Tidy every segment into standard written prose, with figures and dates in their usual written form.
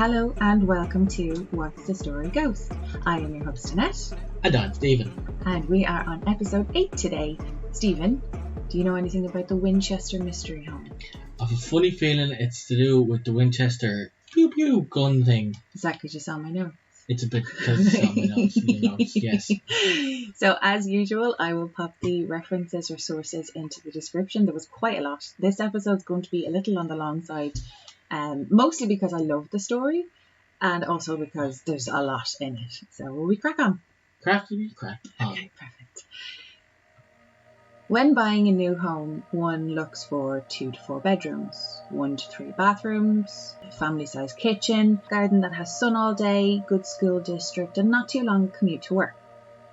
Hello and welcome to What's the Story Goes. I am your host Annette. And I'm Steven. And we are on episode 8 today. Steven, do you know anything about the Winchester Mystery Home? I have a funny feeling it's to do with the Winchester pew pew gun thing. Is that because you saw my notes? It's a bit because it's on my notes, yes. So as usual, I will pop the references or sources into the description. There was quite a lot. This episode's going to be a little on the long side. Mostly because I love the story and also because there's a lot in it. So will we crack on? Crack on. Okay, perfect. When buying a new home, one looks for 2 to 4 bedrooms, 1 to 3 bathrooms, a family-sized kitchen, garden that has sun all day, good school district and not too long commute to work.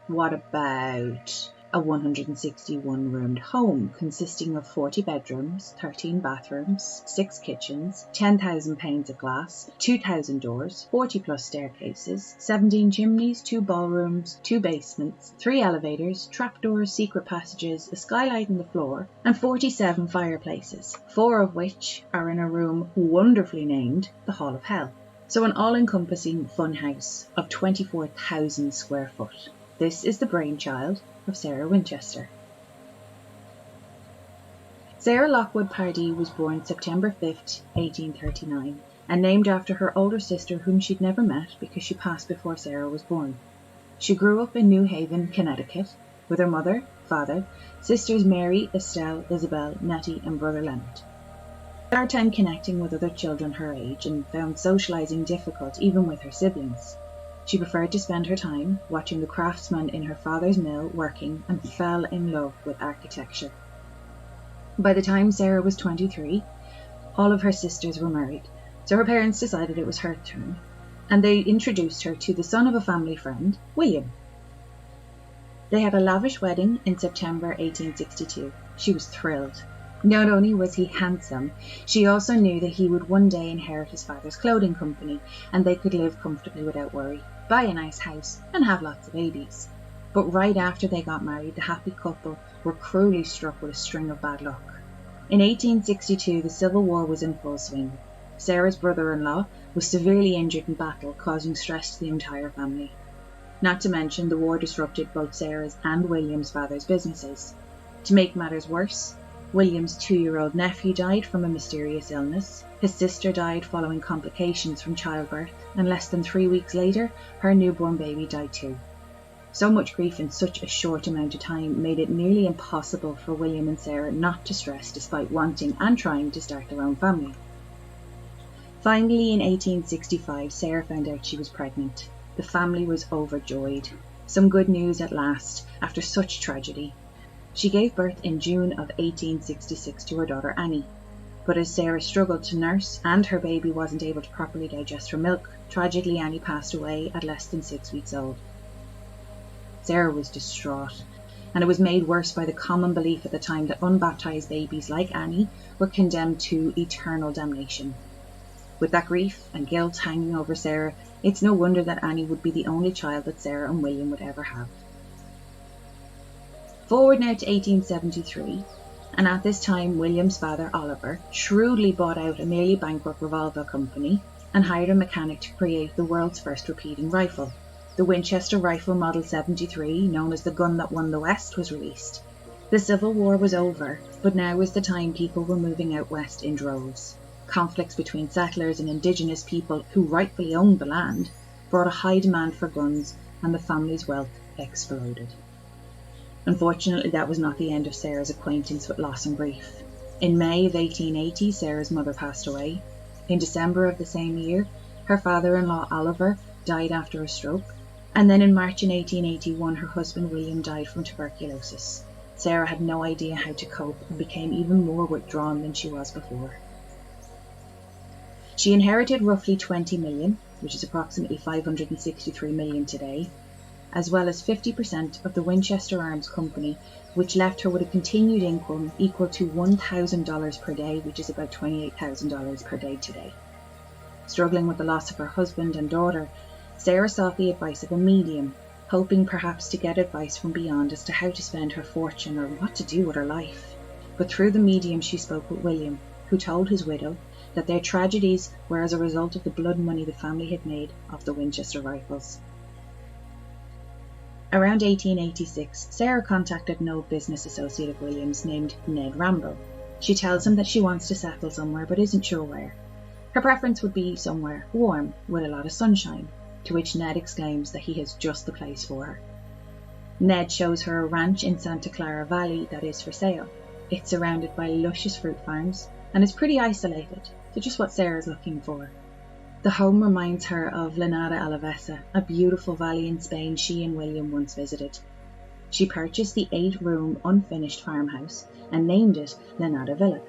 What about a 161-roomed home consisting of 40 bedrooms, 13 bathrooms, 6 kitchens, 10,000 panes of glass, 2,000 doors, 40 plus staircases, 17 chimneys, 2 ballrooms, 2 basements, 3 elevators, trapdoors, secret passages, a skylight in the floor, and 47 fireplaces, 4 of which are in a room wonderfully named the Hall of Hell. So an all-encompassing fun house of 24,000 square foot. This is the brainchild of Sarah Winchester. Sarah Lockwood Pardee was born September 5th, 1839, and named after her older sister whom she'd never met because she passed before Sarah was born. She grew up in New Haven, Connecticut, with her mother, father, sisters Mary, Estelle, Isabel, Nettie, and brother Leonard. She had a hard time connecting with other children her age and found socialising difficult even with her siblings. She preferred to spend her time watching the craftsmen in her father's mill working and fell in love with architecture. By the time Sarah was 23, all of her sisters were married, so her parents decided it was her turn, and they introduced her to the son of a family friend, William. They had a lavish wedding in September 1862. She was thrilled. Not only was he handsome, she also knew that he would one day inherit his father's clothing company and they could live comfortably without worry, buy a nice house and have lots of babies. But right after they got married, the happy couple were cruelly struck with a string of bad luck. In 1862, the Civil War was in full swing. Sarah's brother-in-law was severely injured in battle, causing stress to the entire family. Not to mention, the war disrupted both Sarah's and William's father's businesses. To make matters worse, William's 2-year-old nephew died from a mysterious illness, his sister died following complications from childbirth, and less than 3 weeks later, her newborn baby died too. So much grief in such a short amount of time made it nearly impossible for William and Sarah not to stress despite wanting and trying to start their own family. Finally, in 1865, Sarah found out she was pregnant. The family was overjoyed. Some good news at last, after such tragedy. She gave birth in June of 1866 to her daughter Annie, but as Sarah struggled to nurse and her baby wasn't able to properly digest her milk, tragically Annie passed away at less than 6 weeks old. Sarah was distraught, and it was made worse by the common belief at the time that unbaptized babies like Annie were condemned to eternal damnation. With that grief and guilt hanging over Sarah, it's no wonder that Annie would be the only child that Sarah and William would ever have. Forward now to 1873, and at this time William's father Oliver shrewdly bought out a nearly bankrupt revolver company and hired a mechanic to create the world's first repeating rifle. The Winchester Rifle Model 73, known as the gun that won the West, was released. The Civil War was over, but now was the time people were moving out west in droves. Conflicts between settlers and indigenous people who rightfully owned the land brought a high demand for guns, and the family's wealth exploded. Unfortunately, that was not the end of Sarah's acquaintance with loss and grief. In May of 1880, Sarah's mother passed away. In December of the same year, her father-in-law Oliver died after a stroke, and then in March in 1881, her husband William died from tuberculosis. Sarah had no idea how to cope and became even more withdrawn than she was before. She inherited roughly 20 million, which is approximately 563 million today, as well as 50% of the Winchester Arms Company, which left her with a continued income equal to $1,000 per day, which is about $28,000 per day today. Struggling with the loss of her husband and daughter, Sarah sought the advice of a medium, hoping perhaps to get advice from beyond as to how to spend her fortune or what to do with her life. But through the medium she spoke with William, who told his widow that their tragedies were as a result of the blood money the family had made off the Winchester rifles. Around 1886, Sarah contacted an old business associate of William's named Ned Ramble. She tells him that she wants to settle somewhere but isn't sure where. Her preference would be somewhere warm with a lot of sunshine, to which Ned exclaims that he has just the place for her. Ned shows her a ranch in Santa Clara Valley that is for sale. It's surrounded by luscious fruit farms and is pretty isolated, so just what Sarah's looking for. The home reminds her of Lanada Alavesa, a beautiful valley in Spain she and William once visited. She purchased the 8-room unfinished farmhouse and named it Lanada Villa.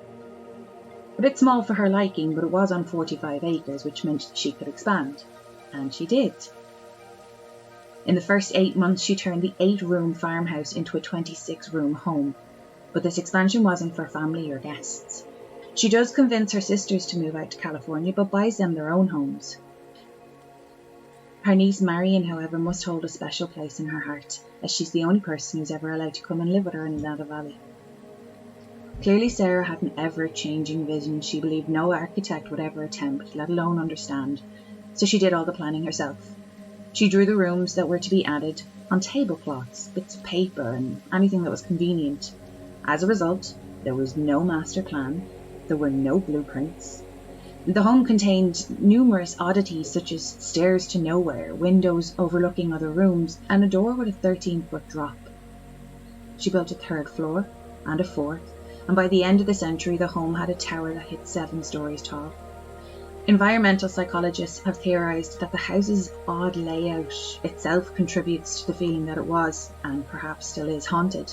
A bit small for her liking, but it was on 45 acres, which meant she could expand. And she did. In the first 8 months, she turned the 8-room farmhouse into a 26-room home. But this expansion wasn't for family or guests. She does convince her sisters to move out to California, but buys them their own homes. Her niece Marion, however, must hold a special place in her heart, as she's the only person who's ever allowed to come and live with her in Lanada Valley. Clearly Sarah had an ever-changing vision she believed no architect would ever attempt, let alone understand, so she did all the planning herself. She drew the rooms that were to be added on tablecloths, bits of paper and anything that was convenient. As a result, there was no master plan, there were no blueprints. The home contained numerous oddities such as stairs to nowhere, windows overlooking other rooms, and a door with a 13-foot drop. She built a 3rd floor and a 4th, and by the end of the century the home had a tower that hit 7 stories tall. Environmental psychologists have theorised that the house's odd layout itself contributes to the feeling that it was, and perhaps still is, haunted.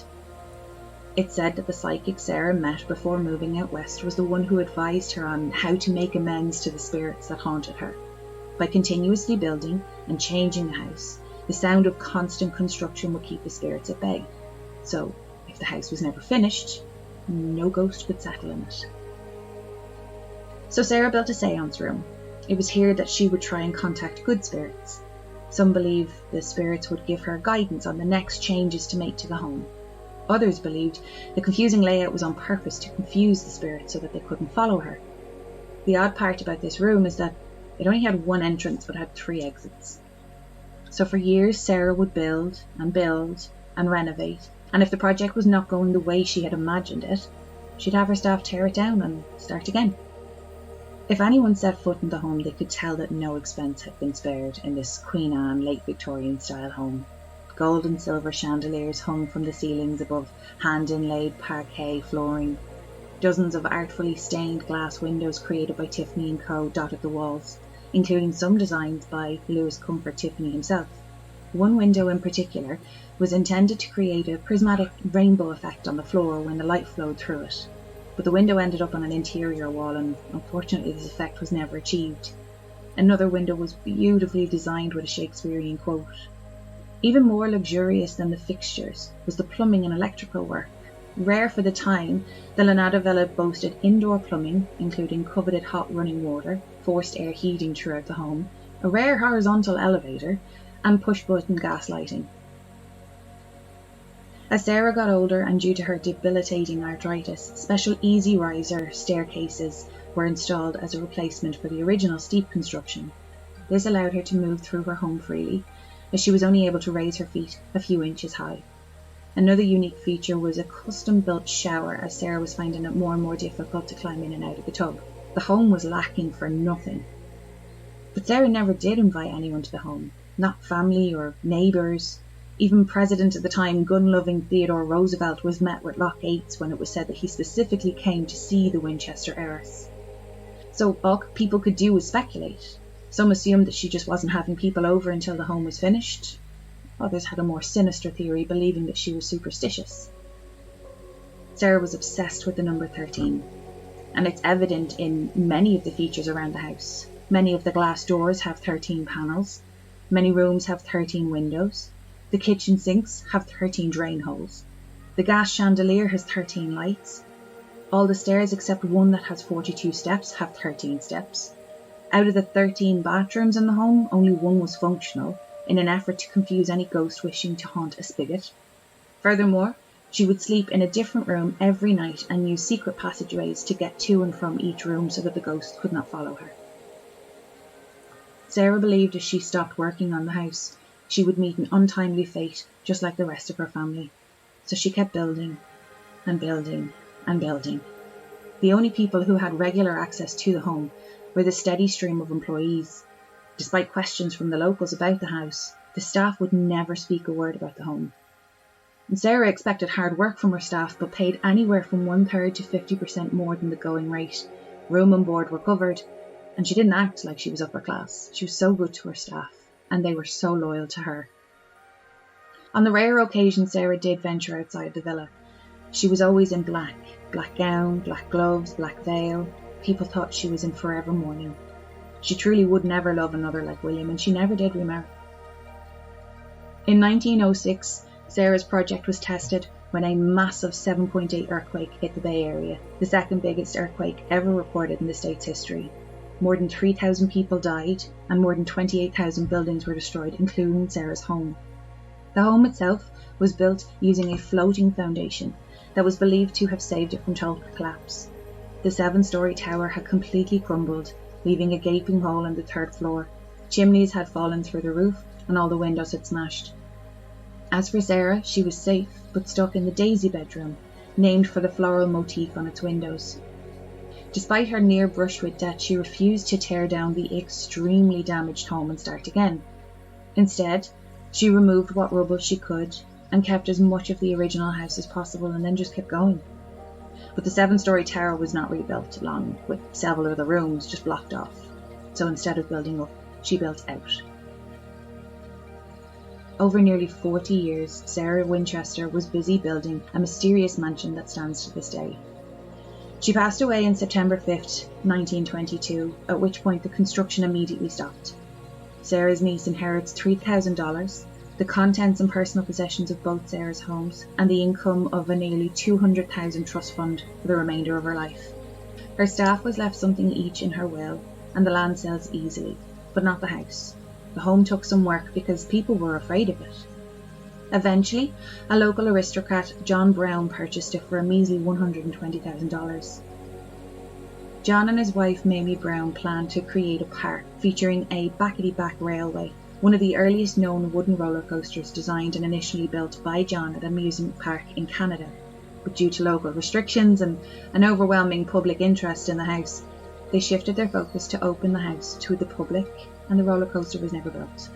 It's said that the psychic Sarah met before moving out west was the one who advised her on how to make amends to the spirits that haunted her. By continuously building and changing the house, the sound of constant construction would keep the spirits at bay. So, if the house was never finished, no ghost could settle in it. So Sarah built a seance room. It was here that she would try and contact good spirits. Some believe the spirits would give her guidance on the next changes to make to the home. Others believed the confusing layout was on purpose to confuse the spirits so that they couldn't follow her. The odd part about this room is that it only had 1 entrance but had 3 exits. So for years Sarah would build and renovate, and if the project was not going the way she had imagined it, she'd have her staff tear it down and start again. If anyone set foot in the home, they could tell that no expense had been spared in this Queen Anne late Victorian style home. Gold and silver chandeliers hung from the ceilings above hand-inlaid parquet flooring. Dozens of artfully stained glass windows created by Tiffany & Co. dotted the walls, including some designs by Louis Comfort Tiffany himself. One window in particular was intended to create a prismatic rainbow effect on the floor when the light flowed through it. But the window ended up on an interior wall, and unfortunately this effect was never achieved. Another window was beautifully designed with a Shakespearean quote. Even more luxurious than the fixtures was the plumbing and electrical work. Rare for the time, the Lanada Villa boasted indoor plumbing, including coveted hot running water, forced air heating throughout the home, a rare horizontal elevator, and push-button gas lighting. As Sarah got older and due to her debilitating arthritis, special easy riser staircases were installed as a replacement for the original steep construction. This allowed her to move through her home freely, as she was only able to raise her feet a few inches high. Another unique feature was a custom-built shower, as Sarah was finding it more and more difficult to climb in and out of the tub. The home was lacking for nothing. But Sarah never did invite anyone to the home, not family or neighbours. Even President at the time, gun-loving Theodore Roosevelt, was met with lock gates when it was said that he specifically came to see the Winchester heiress. So all people could do was speculate. Some assumed that she just wasn't having people over until the home was finished. Others had a more sinister theory, believing that she was superstitious. Sarah was obsessed with the number 13, and it's evident in many of the features around the house. Many of the glass doors have 13 panels. Many rooms have 13 windows. The kitchen sinks have 13 drain holes. The gas chandelier has 13 lights. All the stairs except one that has 42 steps have 13 steps. Out of the 13 bathrooms in the home, only one was functional, in an effort to confuse any ghost wishing to haunt a spigot. Furthermore, She would sleep in a different room every night and use secret passageways to get to and from each room so that the ghost could not follow her. Sarah believed if she stopped working on the house, she would meet an untimely fate just like the rest of her family. So she kept building and building and building. The only people who had regular access to the home were the steady stream of employees. Despite questions from the locals about the house, the staff would never speak a word about the home. And Sarah expected hard work from her staff, but paid anywhere from 1/3 to 50% more than the going rate. Room and board were covered, and she didn't act like she was upper class. She was so good to her staff, and they were so loyal to her. On the rare occasion Sarah did venture outside the villa, she was always in black gown, black gloves, black veil. People thought she was in forever mourning. She truly would never love another like William, and she never did remarry. In 1906, Sarah's project was tested when a massive 7.8 earthquake hit the Bay Area, the second biggest earthquake ever recorded in the state's history. More than 3,000 people died, and more than 28,000 buildings were destroyed, including Sarah's home. The home itself was built using a floating foundation that was believed to have saved it from total collapse. The 7-story tower had completely crumbled, leaving a gaping hole in the 3rd floor. Chimneys had fallen through the roof, and all the windows had smashed. As for Sarah, she was safe, but stuck in the Daisy bedroom, named for the floral motif on its windows. Despite her near brush with death, she refused to tear down the extremely damaged home and start again. Instead, she removed what rubble she could and kept as much of the original house as possible, and then just kept going. But the 7-story tower was not rebuilt, along with several of the rooms just blocked off. So instead of building up, she built out. Over nearly 40 years, Sarah Winchester was busy building a mysterious mansion that stands to this day. She passed away on September 5th, 1922, at which point the construction immediately stopped. Sarah's niece inherits $3,000, the contents and personal possessions of both Sarah's homes, and the income of a nearly $200,000 trust fund for the remainder of her life. Her staff was left something each in her will, and the land sells easily, but not the house. The home took some work because people were afraid of it. Eventually, a local aristocrat, John Brown, purchased it for a measly $120,000. John and his wife, Mamie Brown, planned to create a park featuring a backety-back railway, one of the earliest known wooden roller coasters designed and initially built by John at an amusement park in Canada. But due to local restrictions and an overwhelming public interest in the house, they shifted their focus to open the house to the public, and the roller coaster was never built.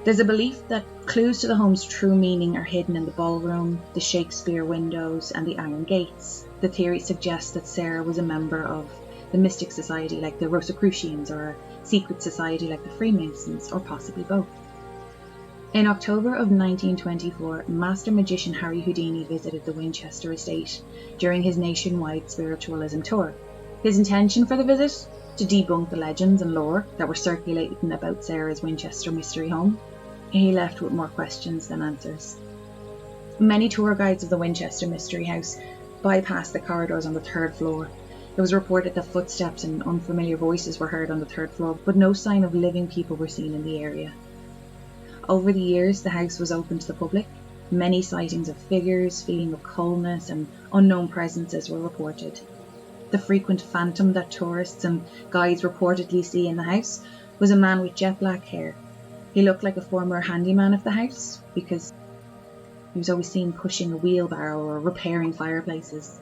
There's a belief that clues to the home's true meaning are hidden in the ballroom, the Shakespeare windows, and the iron gates. The theory suggests that Sarah was a member of the mystic society like the Rosicrucians, or a secret society like the Freemasons, or possibly both. In October of 1924, Master Magician Harry Houdini visited the Winchester estate during his nationwide spiritualism tour. His intention for the visit? To debunk the legends and lore that were circulating about Sarah's Winchester Mystery Home. He left with more questions than answers. Many tour guides of the Winchester Mystery House bypassed the corridors on the 3rd floor. It was reported that footsteps and unfamiliar voices were heard on the 3rd floor, but no sign of living people were seen in the area. Over the years, the house was open to the public. Many sightings of figures, feeling of coldness, and unknown presences were reported. The frequent phantom that tourists and guides reportedly see in the house was a man with jet black hair. He looked like a former handyman of the house because he was always seen pushing a wheelbarrow or repairing fireplaces.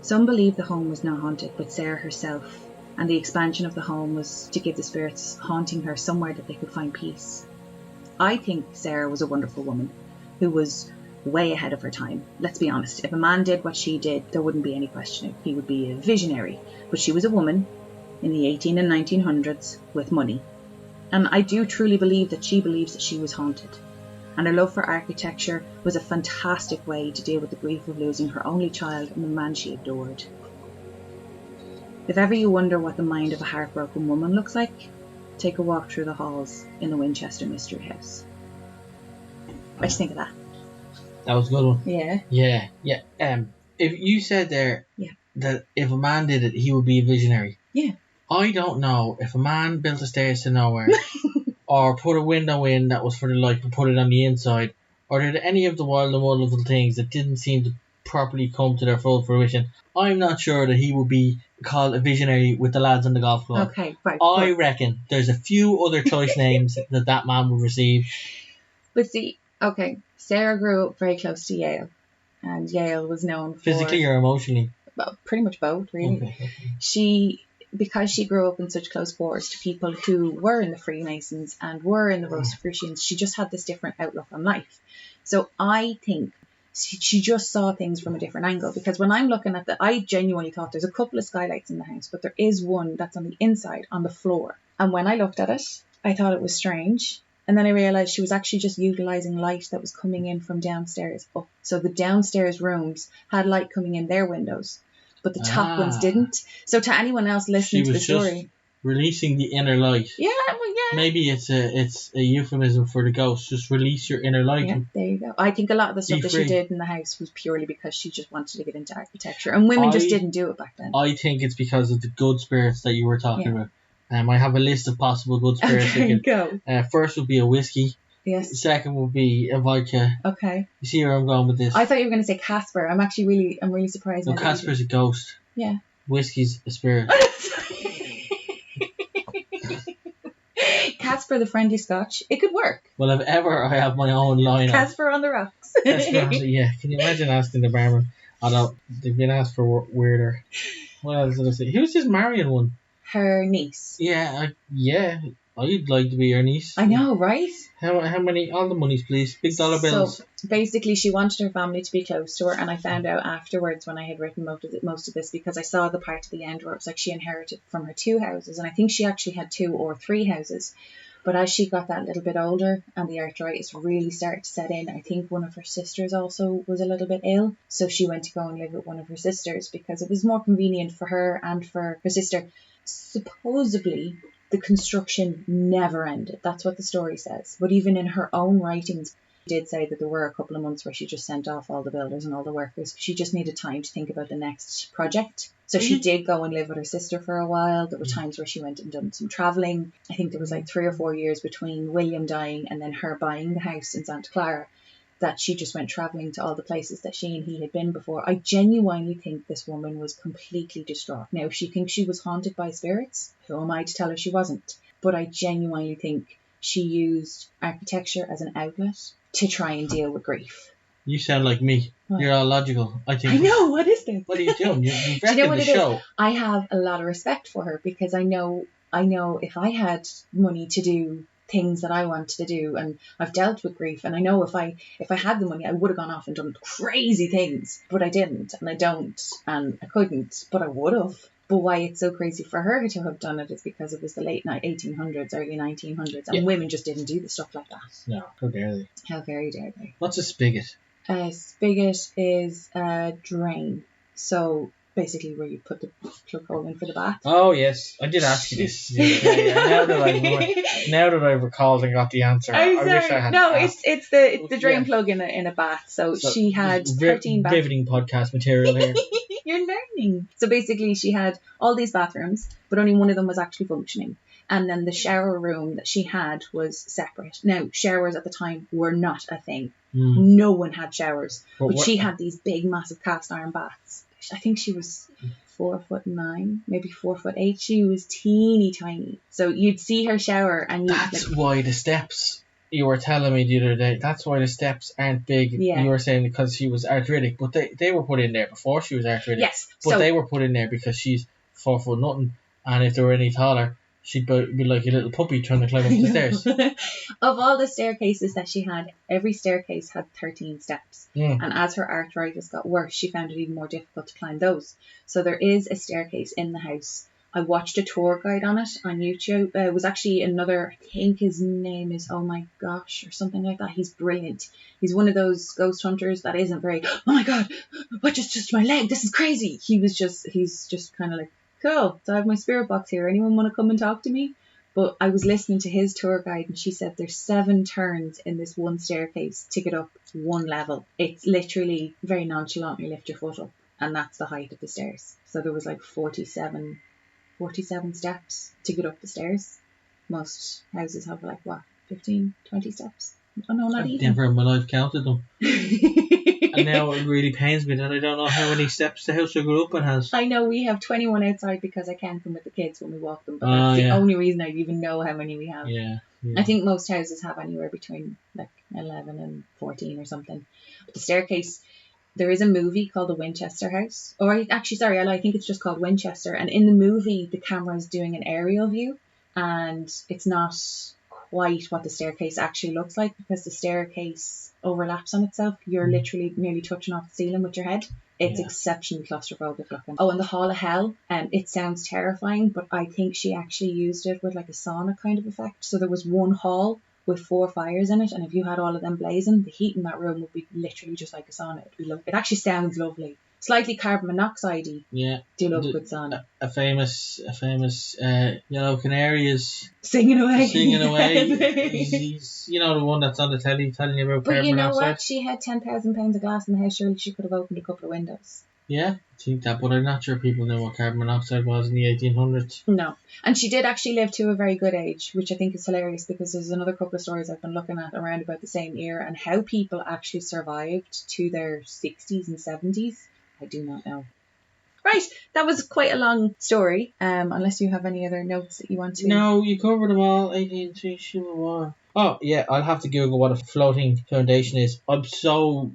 Some believe the home was not haunted, but Sarah herself, and the expansion of the home was to give the spirits haunting her somewhere that they could find peace. I think Sarah was a wonderful woman who was way ahead of her time. Let's be honest, if a man did what she did, there wouldn't be any questioning. He would be a visionary. But she was a woman in the 18 and 1900s with money. And I do truly believe that she believes that she was haunted. And her love for architecture was a fantastic way to deal with the grief of losing her only child and the man she adored. If ever you wonder what the mind of a heartbroken woman looks like, take a walk through the halls in the Winchester Mystery House. What do you think of that? That was a good one. Yeah. Yeah. If you said there that if a man did it, he would be a visionary. Yeah. I don't know if a man built a stairs to nowhere or put a window in that was for the light but put it on the inside, or did any of the wild and wonderful things that didn't seem to properly come to their full fruition, I'm not sure that he would be called a visionary with the lads on the golf club. Okay, right. I reckon there's a few other choice names that man would receive. But see, okay, Sarah grew up very close to Yale, and Yale was known for... Physically or emotionally? Well, pretty much both, really. Okay. Because she grew up in such close quarters to people who were in the Freemasons and were in the Rosicrucians, she just had this different outlook on life. So I think she just saw things from a different angle, because when I'm looking at I genuinely thought there's a couple of skylights in the house, but there is one that's on the inside, on the floor. And when I looked at it, I thought it was strange. And then I realised she was actually just utilising light that was coming in from downstairs up. So the downstairs rooms had light coming in their windows, but the top ones didn't. So to anyone else listening to the story, releasing the inner light. Yeah, well, yeah. Maybe it's a euphemism for the ghost. Just release your inner light. Yeah, there you go. I think a lot of the stuff that she did in the house was purely because she just wanted to get into architecture, and women just didn't do it back then. I think it's because of the good spirits that you were talking about. I have a list of possible good spirits. There you go. First would be a whiskey. Yes. Second would be a vodka. Okay. You see where I'm going with this? I thought you were going to say Casper. I'm really surprised. No, Casper's a ghost. Yeah. Whiskey's a spirit. Casper the Friendly Scotch. It could work. Well, if ever I have my own line Casper on the rocks. Yeah. Can you imagine asking the barman? Although they've been asked for weirder. What else did I say? Who's this Marion one? Her niece. Yeah. I'd like to be her niece. I know, right? How many? All the monies, please. Big dollar bills. So basically, she wanted her family to be close to her, and I found out afterwards when I had written most of this, because I saw the part at the end where it was like she inherited from her 2 houses, and I think she actually had 2 or 3 houses. But as she got that little bit older and the arthritis really started to set in, I think one of her sisters also was a little bit ill. So she went to go and live with one of her sisters because it was more convenient for her and for her sister. Supposedly, the construction never ended. That's what the story says. But even in her own writings, she did say that there were a couple of months where she just sent off all the builders and all the workers. She just needed time to think about the next project. So she did go and live with her sister for a while. There were times where she went and done some travelling. I think there was like 3 or 4 years between William dying and then her buying the house in Santa Clara that she just went travelling to all the places that she and he had been before. I genuinely think this woman was completely distraught. Now, if she thinks she was haunted by spirits, who am I to tell her she wasn't? But I genuinely think she used architecture as an outlet to try and deal with grief. You sound like me. What? You're all logical. I know. What is this? What are you doing? You've Do you know what the it show. Is? I have a lot of respect for her because I know if I had money to do things that I wanted to do, and I've dealt with grief, and I know if I had the money, I would have gone off and done crazy things, but I didn't, and I don't, and I couldn't, but I would have. But why it's so crazy for her to have done it is because it was the late 1800s, early 1900s, and women just didn't do the stuff like that. No, how dare they? How very dare they? What's a spigot? A spigot is a drain. So basically where you put the plug hole in for the bath. Oh yes, I did ask you this. Now that I've recalled and got the answer, I wish I had. No, it's the drain plug in a bath. So she had 13 bathrooms. Riveting podcast material here. You're learning. So basically, she had all these bathrooms, but only one of them was actually functioning. And then the shower room that she had was separate. Now, showers at the time were not a thing. No one had showers. But she had these big, massive cast iron baths. I think she was 4'9", maybe 4'8". She was teeny tiny. So you'd see her shower and That's why the steps, you were telling me the other day, that's why the steps aren't big. Yeah. You were saying because she was arthritic, but they were put in there before she was arthritic. Yes. But they were put in there because she's 4 foot nothing, and if they were any taller, she'd be like a little puppy trying to climb up the stairs. Of all the staircases that she had, every staircase had 13 steps. And as her arthritis got worse, she found it even more difficult to climb those. So there is a staircase in the house. I watched a tour guide on it on YouTube. It was actually another, I think his name is Oh My Gosh or something like that. He's brilliant. He's one of those ghost hunters that isn't very, oh my God, what just my leg? This is crazy. He's just kind of like, cool, so I have my spirit box here. Anyone want to come and talk to me? But I was listening to his tour guide and she said there's 7 turns in this one staircase to get up 1 level. It's literally very nonchalantly lift your foot up, and that's the height of the stairs. So there was like 47 steps to get up the stairs. Most houses have like, 15, 20 steps Oh no, not I've even. never in my life counted them. And now it really pains me that I don't know how many steps the house I grew up in has. I know we have 21 outside because I count them with the kids when we walk them, but that's the only reason I even know how many we have. Yeah. I think most houses have anywhere between like 11 and 14 or something. But the staircase, there is a movie called The Winchester House. Or actually, sorry, I think it's just called Winchester. And in the movie, the camera is doing an aerial view, and it's not quite what the staircase actually looks like because the staircase overlaps on itself. You're literally nearly touching off the ceiling with your head. It's exceptionally claustrophobic looking. Oh, and the Hall of Hell, it sounds terrifying, but I think she actually used it with like a sauna kind of effect. So there was one hall with 4 fires in it, and if you had all of them blazing, the heat in that room would be literally just like a sauna. It actually sounds lovely. Slightly carbon monoxide-y. Yeah. Do love a good sauna. A famous Yellow Canary is singing away. He's the one that's on the telly telling you about carbon monoxide. But you know what? She had £10,000 of glass in the house. Surely she could have opened a couple of windows. Yeah, I think that, but I'm not sure people knew what carbon monoxide was in the 1800s. No. And she did actually live to a very good age, which I think is hilarious because there's another couple of stories I've been looking at around about the same era and how people actually survived to their 60s and 70s. I do not know. Right, that was quite a long story, unless you have any other notes that you want to... No, you covered them all. 1803 War. Oh, yeah, I'll have to Google what a floating foundation is. I'm so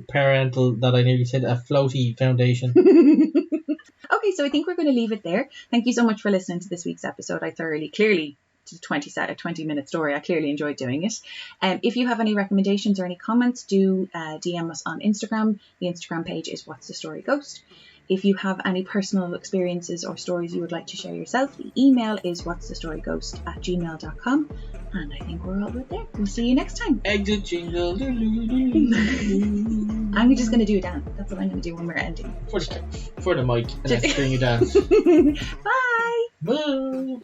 parental that I nearly said a floaty foundation. Okay, so I think we're going to leave it there. Thank you so much for listening to this week's episode. I clearly, to the 20-minute story, I clearly enjoyed doing it. If you have any recommendations or any comments, do DM us on Instagram. The Instagram page is What's the Story Ghost. If you have any personal experiences or stories you would like to share yourself, the email is what'sthestoryghost@gmail.com. And I think we're all good there. We'll see you next time. Exit jingle. I'm just going to do a dance. That's what I'm going to do when we're ending. For the mic. And let's bring you down. Bye. Bye.